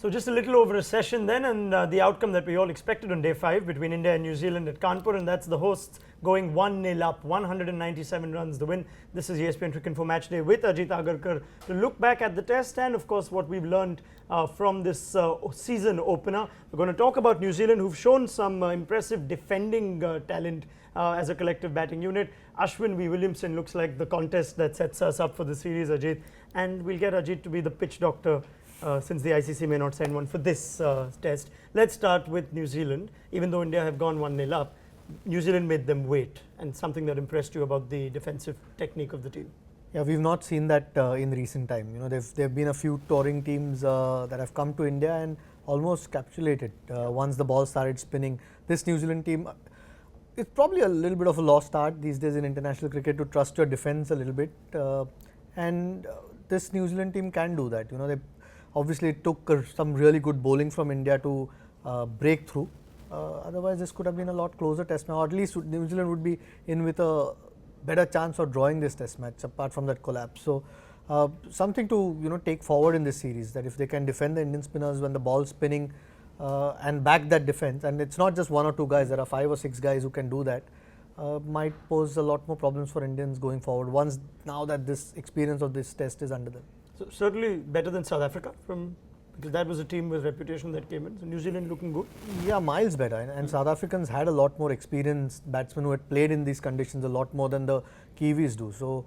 So just a little over a session then, and the outcome that we all expected on day 5 between India and New Zealand at Kanpur, and that's the hosts going 1-0 up, 197 runs the win. This is ESPN Cricket Info Match Day with Ajit Agarkar to look back at the test and of course what we've learned from this season opener. We're going to talk about New Zealand, who've shown some impressive defending talent as a collective batting unit. Ashwin V. Williamson looks like the contest that sets us up for the series, Ajit, and we'll get Ajit to be the pitch doctor since the ICC may not send one for this test. Let's start with New Zealand. Even though India have gone 1-0 up, New Zealand made them wait, and something that impressed you about the defensive technique of the team. Yeah, we've not seen that in recent time. You know, there've been a few touring teams that have come to India and almost capitulated once the ball started spinning. This New Zealand team, it's probably a little bit of a lost art these days in international cricket to trust your defense a little bit, and this New Zealand team can do that. You know, obviously it took some really good bowling from India to break through. Otherwise, this could have been a lot closer test match, or at least New Zealand would be in with a better chance of drawing this test match apart from that collapse. So something to take forward in this series, that if they can defend the Indian spinners when the ball's spinning and back that defense, and it's not just one or two guys, there are 5 or 6 guys who can do that, might pose a lot more problems for Indians going forward once now that this experience of this test is under them. So certainly better than South Africa, because that was a team with reputation that came in. So New Zealand looking good. Yeah, miles better. And South Africans had a lot more experienced batsmen who had played in these conditions a lot more than the Kiwis do. So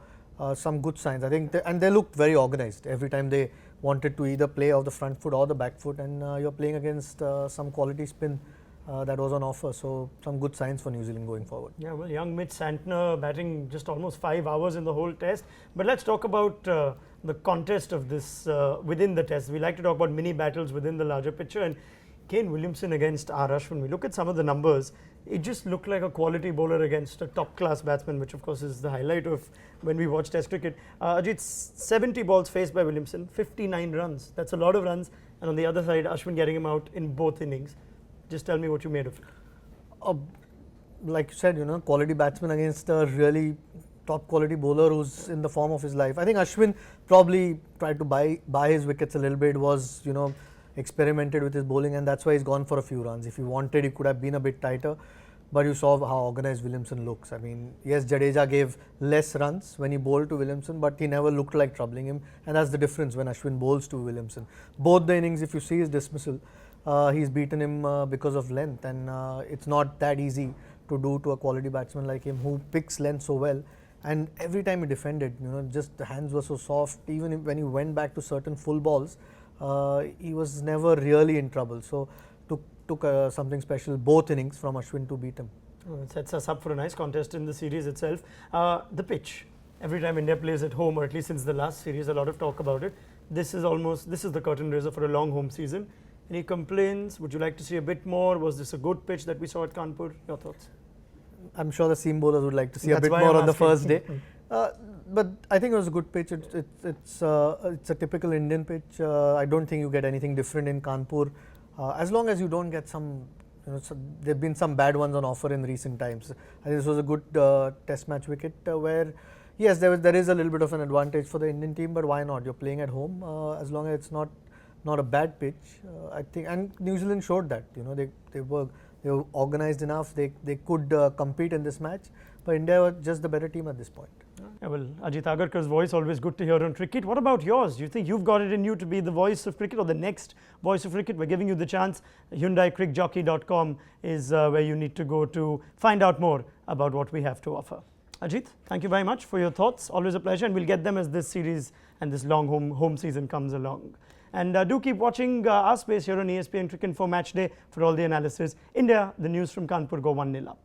some good signs, I think. And they looked very organized every time they wanted to either play off the front foot or the back foot. And you're playing against some quality spin that was on offer. So some good signs for New Zealand going forward. Yeah, well, young Mitch Santner batting just almost 5 hours in the whole test. But let's talk about the contest of this within the test. We like to talk about mini battles within the larger picture. And Kane Williamson against R. Ashwin, we look at some of the numbers, it just looked like a quality bowler against a top class batsman, which of course is the highlight of when we watch test cricket. Ajit, 70 balls faced by Williamson, 59 runs. That's a lot of runs. And on the other side, Ashwin getting him out in both innings. Just tell me what you made of it. Like you said, quality batsman against a really top quality bowler who's in the form of his life. I think Ashwin probably tried to buy his wickets a little bit, was experimented with his bowling, and that's why he's gone for a few runs. If he wanted, he could have been a bit tighter, but you saw how organized Williamson looks. I mean, yes, Jadeja gave less runs when he bowled to Williamson, but he never looked like troubling him, and that's the difference when Ashwin bowls to Williamson. Both the innings, if you see his dismissal, he's beaten him because of length, and it's not that easy to do to a quality batsman like him who picks length so well. And every time he defended, just the hands were so soft. Even when he went back to certain full balls, he was never really in trouble. So took something special both innings from Ashwin to beat him. Oh, it sets us up for a nice contest in the series itself. The pitch. Every time India plays at home, or at least since the last series, a lot of talk about it. This is the curtain raiser for a long home season. Any complaints? Would you like to see a bit more? Was this a good pitch that we saw at Kanpur? Your thoughts? I'm sure the seam bowlers would like to see a bit more on the first day. But I think it was a good pitch. It's a typical Indian pitch. I don't think you get anything different in Kanpur. As long as you don't get some, there have been some bad ones on offer in recent times. I think this was a good test match wicket where, yes, there is a little bit of an advantage for the Indian team, but why not? You're playing at home, as long as it's not a bad pitch. I think, and New Zealand showed that. They were organized enough. They could compete in this match, but India were just the better team at this point. Yeah, well, Ajit Agarkar's voice always good to hear on cricket. What about yours? Do you think you've got it in you to be the voice of cricket or the next voice of cricket? We're giving you the chance. HyundaiCrickJockey.com is where you need to go to find out more about what we have to offer. Ajit, thank you very much for your thoughts. Always a pleasure, and we'll get them as this series and this long home season comes along. And do keep watching our space here on ESPN Cricket Info Match Day for all the analysis. India, the news from Kanpur go 1-0 up.